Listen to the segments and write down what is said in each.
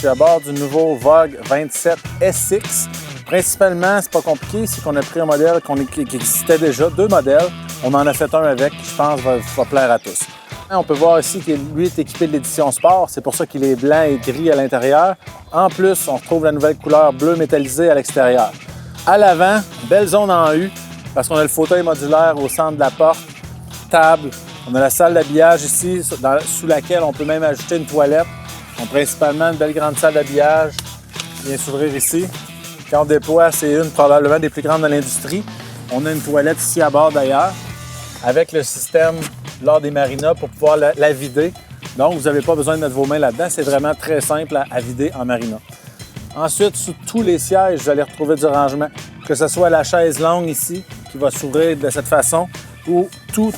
suis à bord du nouveau Vogue 27 SX. Principalement, c'est pas compliqué, c'est qu'on a pris un modèle qui existait déjà, 2 modèles. On en a fait un avec, qui je pense va plaire à tous. On peut voir ici que lui est équipé de l'édition Sport, c'est pour ça qu'il est blanc et gris à l'intérieur. En plus, on retrouve la nouvelle couleur bleu métallisé à l'extérieur. À l'avant, belle zone en U, parce qu'on a le fauteuil modulaire au centre de la porte, table. On a la salle d'habillage ici, sous laquelle on peut même ajouter une toilette. Donc, principalement, une belle grande salle d'habillage qui vient s'ouvrir ici. Quand on déploie, c'est une probablement des plus grandes de l'industrie. On a une toilette ici à bord d'ailleurs, avec le système lors des marinas pour pouvoir la vider. Donc, vous n'avez pas besoin de mettre vos mains là-dedans. C'est vraiment très simple à vider en marina. Ensuite, sous tous les sièges, vous allez retrouver du rangement. Que ce soit la chaise longue ici, qui va s'ouvrir de cette façon, ou tous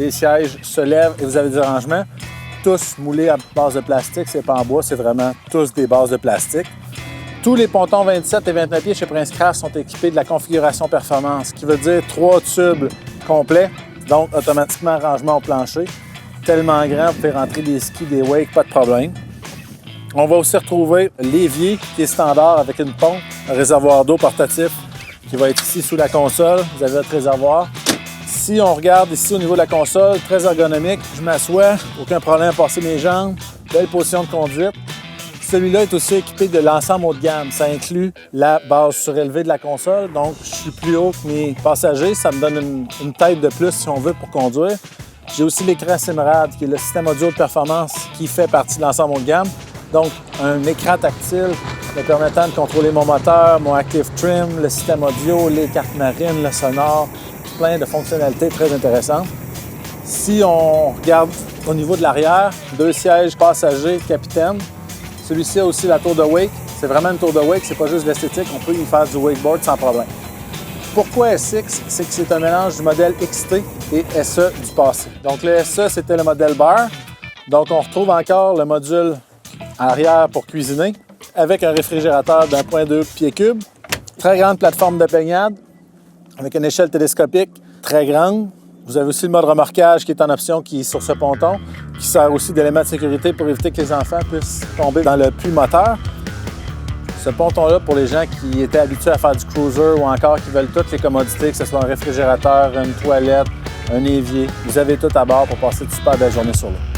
les sièges se lèvent et vous avez du rangement. Tous moulés à base de plastique, c'est pas en bois, c'est vraiment tous des bases de plastique. Tous les pontons 27 et 29 pieds chez Prince Craft sont équipés de la configuration performance, qui veut dire 3 tubes complets, donc automatiquement rangement au plancher. Tellement grand, vous pouvez rentrer des skis, des wakes, pas de problème. On va aussi retrouver l'évier qui est standard avec une pompe, un réservoir d'eau portatif qui va être ici sous la console. Vous avez votre réservoir. Si on regarde ici au niveau de la console, très ergonomique, je m'assois, aucun problème à passer mes jambes, belle position de conduite. Celui-là est aussi équipé de l'ensemble haut de gamme. Ça inclut la base surélevée de la console, donc je suis plus haut que mes passagers. Ça me donne une tête de plus si on veut pour conduire. J'ai aussi l'écran Simrad, qui est le système audio de performance qui fait partie de l'ensemble haut de gamme. Donc, un écran tactile me permettant de contrôler mon moteur, mon Active Trim, le système audio, les cartes marines, le sonore, plein de fonctionnalités très intéressantes. Si on regarde au niveau de l'arrière, 2 sièges passagers, capitaine. Celui-ci a aussi la tour de wake. C'est vraiment une tour de wake, c'est pas juste l'esthétique, on peut y faire du wakeboard sans problème. Pourquoi SX? C'est que c'est un mélange du modèle XT et SE du passé. Donc le SE, c'était le modèle bar. Donc on retrouve encore le module arrière pour cuisiner avec un réfrigérateur d'1,2 pieds cubes. Très grande plateforme de baignade avec une échelle télescopique très grande. Vous avez aussi le mode remorquage qui est en option, qui est sur ce ponton, qui sert aussi d'élément de sécurité pour éviter que les enfants puissent tomber dans le puits moteur. Ce ponton-là, pour les gens qui étaient habitués à faire du cruiser ou encore qui veulent toutes les commodités, que ce soit un réfrigérateur, une toilette, un évier, vous avez tout à bord pour passer de super belles journées sur l'eau.